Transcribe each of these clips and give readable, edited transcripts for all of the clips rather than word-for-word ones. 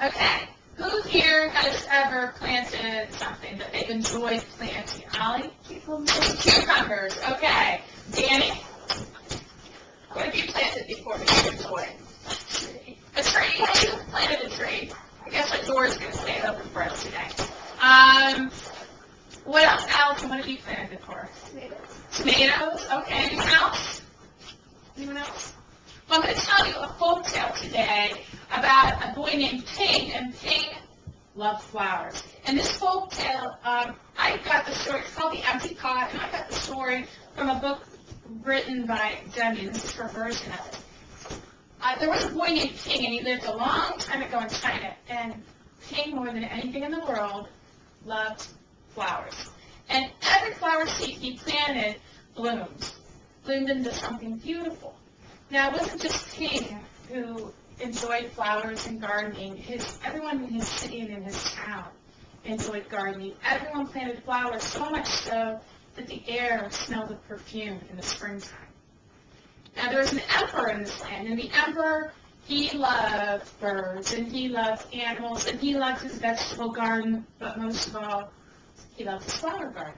Okay. Who here has ever planted something that they've enjoyed planting? Ollie? Cucumbers. Okay. Danny? What have you planted before that you enjoyed? A tree. You planted a tree. I guess that door's going to stay open for us today. What else? Allison, what have you planted before? Tomatoes. Okay. Anyone else? Anyone else? Well, I'm going to tell you a folk tale today about a boy named Ping, and Ping loved flowers. And this folk tale, I got the story, it's called The Empty Pot, and I got the story from a book written by Demi. This is her version of it. There was a boy named Ping, and he lived a long time ago in China, and Ping, more than anything in the world, loved flowers. And every flower seed he planted bloomed into something beautiful. Now, it wasn't just Ping who enjoyed flowers and gardening. Everyone in his city and in his town enjoyed gardening. Everyone planted flowers, so much so that the air smelled of perfume in the springtime. Now, there was an emperor in this land, and the emperor, he loved birds, and he loved animals, and he loved his vegetable garden, but most of all, he loved his flower garden.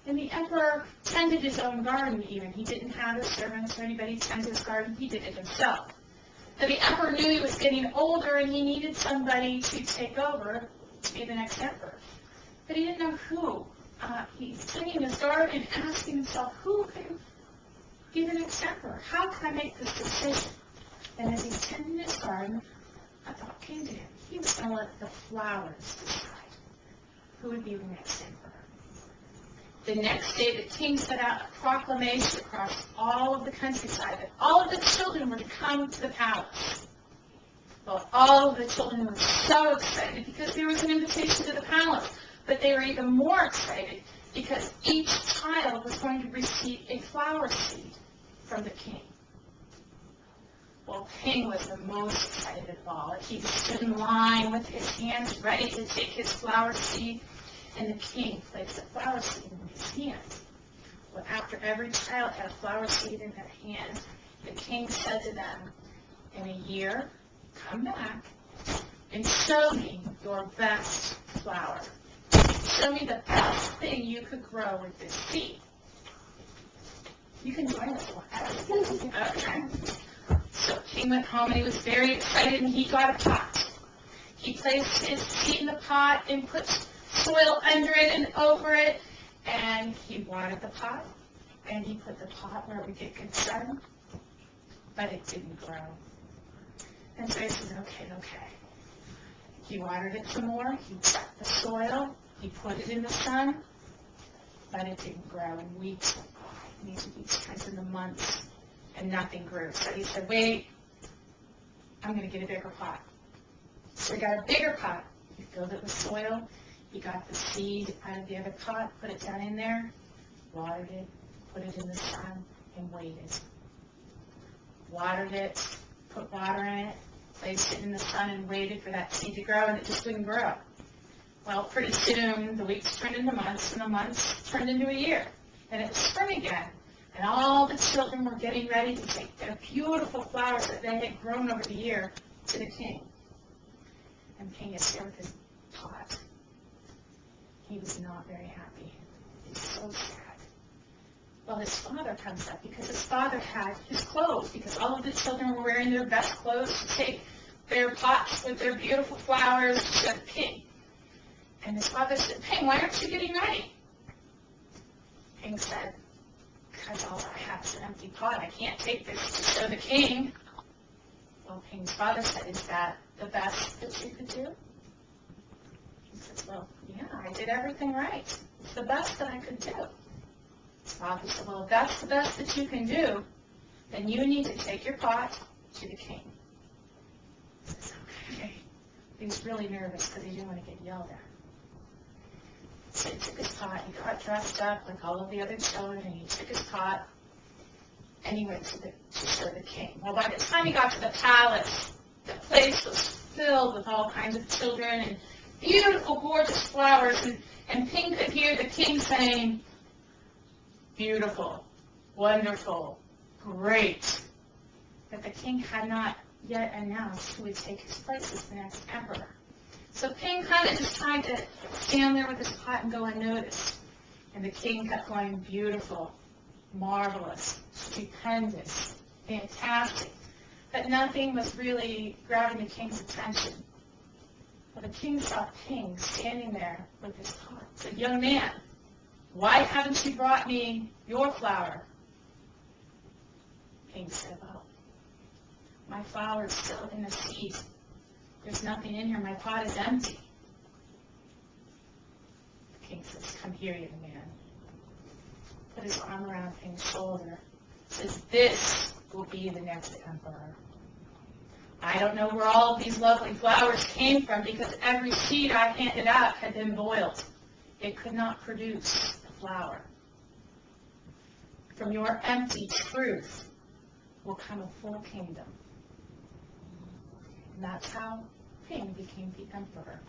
And the emperor tended his own garden even. He didn't have his servants or anybody tend his garden. He did it himself. But the emperor knew he was getting older and he needed somebody to take over to be the next emperor. But he didn't know who. He's sitting in his garden and asking himself, who can be the next emperor? How can I make this decision? And as he's tending his garden, a thought came to him. He was going to let the flowers decide who would be the next emperor. The next day, the king set out a proclamation across all of the countryside that all of the children were to come to the palace. Well, all of the children were so excited because there was an invitation to the palace, but they were even more excited because each child was going to receive a flower seed from the king. Well, Ping was the most excited of all. He stood in line with his hands ready to take his flower seed, and the king placed a flower seed in his hand. Well, after every child had a flower seed in their hand, the king said to them, in a year, come back and show me your best flower. Show me the best thing you could grow with this seed. You can join us. Okay. So King went home and he was very excited and he got a pot. He placed his seed in the pot and put soil under it and over it, and he watered the pot, and he put the pot where it would get good sun, but it didn't grow. And so he said, okay. He watered it some more, he checked the soil, he put it in the sun, but it didn't grow in weeks, in the months, and nothing grew. So he said, wait, I'm going to get a bigger pot. So he got a bigger pot, he filled it with soil, he got the seed out of the other pot, put it down in there, watered it, put it in the sun, and waited. Watered it, put water in it, placed it in the sun, and waited for that seed to grow, and it just wouldn't grow. Well, pretty soon, the weeks turned into months, and the months turned into a year. And it was spring again, and all the children were getting ready to take their beautiful flowers that they had grown over the year to the king. And King is there with his pot. He was not very happy. He was so sad. Well, his father comes up because his father had his clothes, because all of the children were wearing their best clothes to take their pots with their beautiful flowers to the king. And his father said, Ping, why aren't you getting ready? Ping said, because all I have is an empty pot. I can't take this to show the king. Well, Ping's father said, is that the best that you could do? He says, well, yeah, I did everything right. It's the best that I could do. His father said, well, if that's the best that you can do, then you need to take your pot to the king. He says, okay. He was really nervous because he didn't want to get yelled at. So he took his pot, he got dressed up like all of the other children, and he took his pot, and he went to show the king. Well, by the time he got to the palace, the place was filled with all kinds of children and beautiful, gorgeous flowers, and Ping could hear the king saying, beautiful, wonderful, great. But the king had not yet announced who would take his place as the next emperor. So Ping kind of just tried to stand there with his pot and go unnoticed. And the king kept going, beautiful, marvelous, stupendous, fantastic. But nothing was really grabbing the king's attention. Well, the king saw Ping standing there with his pot. He said, young man, why haven't you brought me your flower? Ping said, oh, my flower is still in the seed. There's nothing in here. My pot is empty. The king says, come here, young man. Put his arm around Ping's shoulder. Says, this will be the next emperor. I don't know where all of these lovely flowers came from because every seed I handed out had been boiled. It could not produce a flower. From your empty truth will come a full kingdom. And that's how Ping became the emperor.